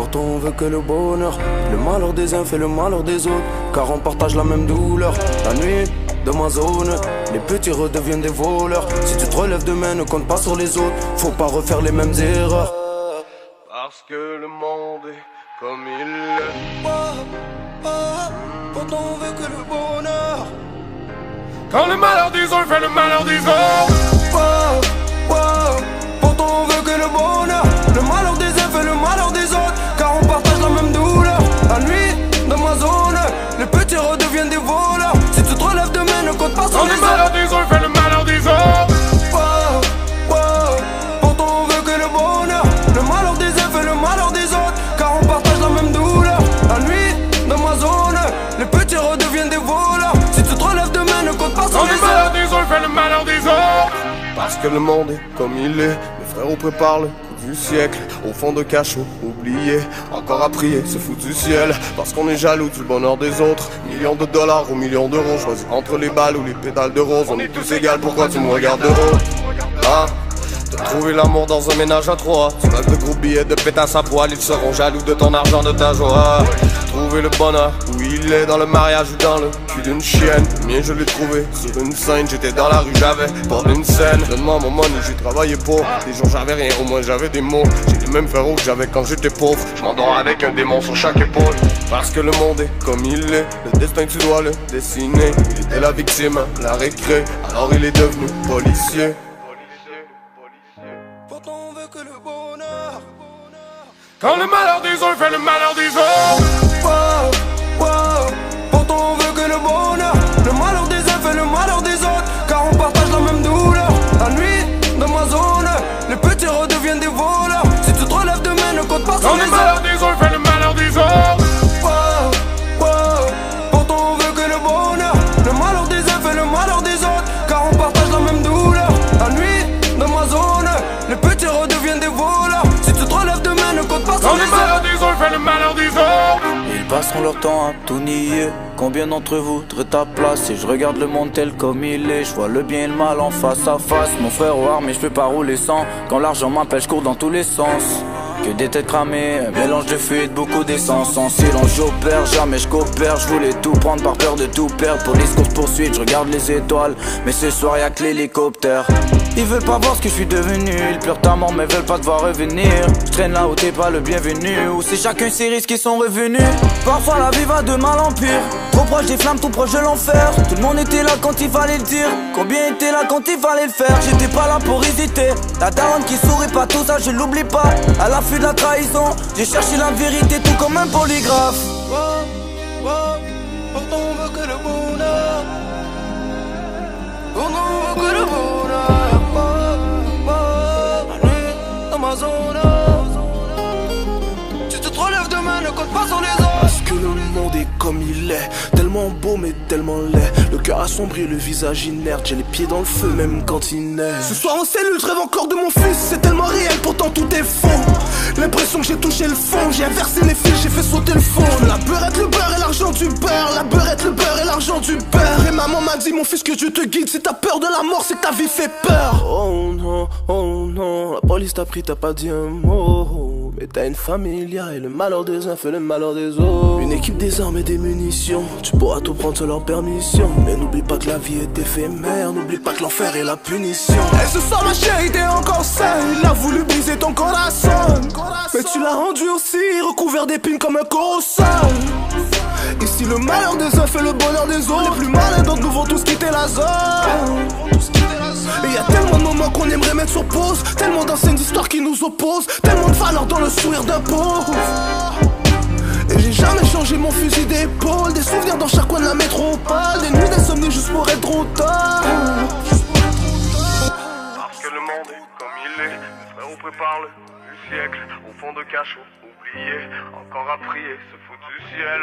Pourtant on veut que le bonheur. Le malheur des uns fait le malheur des autres, car on partage la même douleur. La nuit de ma zone, les petits redeviennent des voleurs. Si tu te relèves demain, ne compte pas sur les autres. Faut pas refaire les mêmes erreurs. Parce que le monde est comme il est. Pourtant on veut que le bonheur. Quand le malheur des uns fait le malheur des autres. Pourtant on veut que le bonheur. Le malheur des uns fait le malheur des autres, car on partage la même douleur. La nuit dans ma zone, les petits redeviennent des voleurs. Si tu te relèves demain, ne compte pas sur Quand les le malheur des uns fait le malheur des autres. Pourtant on veut que le bonheur. Le malheur des uns fait le malheur des autres, car on partage la même douleur. La nuit dans ma zone, les petits redeviennent des voleurs. Si tu te relèves demain, ne compte pas sur Quand les le malheur des uns fait le malheur des autres. Parce que le monde est comme il est. Mes frères préparent le coup du siècle. Au fond de cachot, oublié. Encore à prier, se fout du ciel. Parce qu'on est jaloux du bonheur des autres. Millions de dollars ou millions d'euros. Choisis entre les balles ou les pédales de rose. On est tous égales, pourquoi tu me regardes de haut? Ah, t'as trouvé l'amour dans un ménage à trois. Tu rêves de gros billets de pétasse à poil. Ils seront jaloux de ton argent, de ta joie. Trouver le bonheur où il est, dans le mariage ou dans le cul d'une chienne. Le mien je l'ai trouvé sur une scène. J'étais dans la rue, j'avais pas d'une scène. Donne-moi mon money, j'ai travaillé pour. Des jours j'avais rien, au moins j'avais des mots. J'ai les mêmes frérots que j'avais quand j'étais pauvre. Je m'endors avec un démon sur chaque épaule. Parce que le monde est comme il est. Le destin tu dois le dessiner. Il était la victime, la récré. Alors il est devenu policier. Pourtant on veut que le bonheur. Quand le malheur des uns fait le malheur des autres. Pourtant on veut que le bonheur. Le malheur des uns fait le malheur des autres, car on partage la même douleur. La nuit dans ma zone, les petits redeviennent des voleurs. Si tu te relèves demain, ne compte pas sur Quand les le malheur des uns fait le malheur des autres. Pourtant on veut que le bonheur. Le malheur des uns fait le malheur des autres, car on partage la même douleur. La nuit dans ma zone, les petits redeviennent des voleurs. Si tu te relèves demain, ne compte pas sur Quand les le malheur des uns fait le malheur des autres. Ils passeront leur temps à tout nier. Combien d'entre vous voudraient ta place? Et je regarde le monde tel comme il est. Je vois le bien et le mal en face à face. Mon frère au mais je peux pas rouler sans. Quand l'argent m'appelle, je cours dans tous les sens. Que des têtes cramées, un mélange de fuite, beaucoup d'essence. En silence j'opère, jamais je coopère. Je voulais tout prendre par peur de tout perdre. Police course poursuite, je regarde les étoiles. Mais ce soir y'a que l'hélicoptère. Ils veulent pas voir ce que je suis devenu. Ils pleurent ta mort mais veulent pas te voir revenir. Je traîne là où t'es pas le bienvenu. Où c'est chacun ses risques qui sont revenus. Parfois la vie va de mal en pire. Trop proche des flammes, tout proche de l'enfer. Tout le monde était là quand il fallait le dire. Combien était là quand il fallait le faire? J'étais pas là pour hésiter. La daronne qui sourit pas, tout ça je l'oublie pas. À l'affût de la trahison, j'ai cherché la vérité tout comme un polygraphe. Pourtant on veut que le bonheur. Pourtant on veut que le bonheur. La nuit dans ma zone. Si tu te relèves demain, ne compte pas sur les autres. Parce que le monde est comme il est, tellement beau mais tellement laid. Le cœur assombri, le visage inerte, j'ai les pieds dans le feu même quand il neige. Ce soir en cellule, je rêve encore de mon fils, c'est tellement réel pourtant tout est faux. L'impression que j'ai touché le fond, j'ai inversé les fils, j'ai fait sauter le fond. La beurrette, le beurre et l'argent du beurre, la beurrette, le beurre et l'argent du beurre. Et maman m'a dit mon fils que Dieu te guide, si t'as peur de la mort c'est que ta vie fait peur. Oh non, la police t'a pris, t'as pas dit un mot. Mais t'as une familia et le malheur des uns fait le malheur des autres. Une équipe des armes et des munitions, tu pourras tout prendre sans leur permission. Mais n'oublie pas que la vie est éphémère, n'oublie pas que l'enfer est la punition. Et ce soir ma chérie t'es encore seule, il a voulu briser ton corazon. Mais tu l'as rendu aussi, recouvert d'épines comme un colossal. Ici le malheur des uns fait le bonheur des autres. Les plus malins d'entre nous vont tous quitter la zone. Et y a tellement de moments qu'on aimerait mettre sur pause, tellement d'anciennes histoires qui nous opposent, tellement de valeur dans le sourire d'un pauvre. Et j'ai jamais changé mon fusil d'épaule, des souvenirs dans chaque coin de la métropole, des nuits d'insomnie juste pour être trop tard. Parce que le monde est comme il est. Mes frères préparent le coup du siècle. Au fond de cachot, oublié. Encore à prier, se fout du ciel.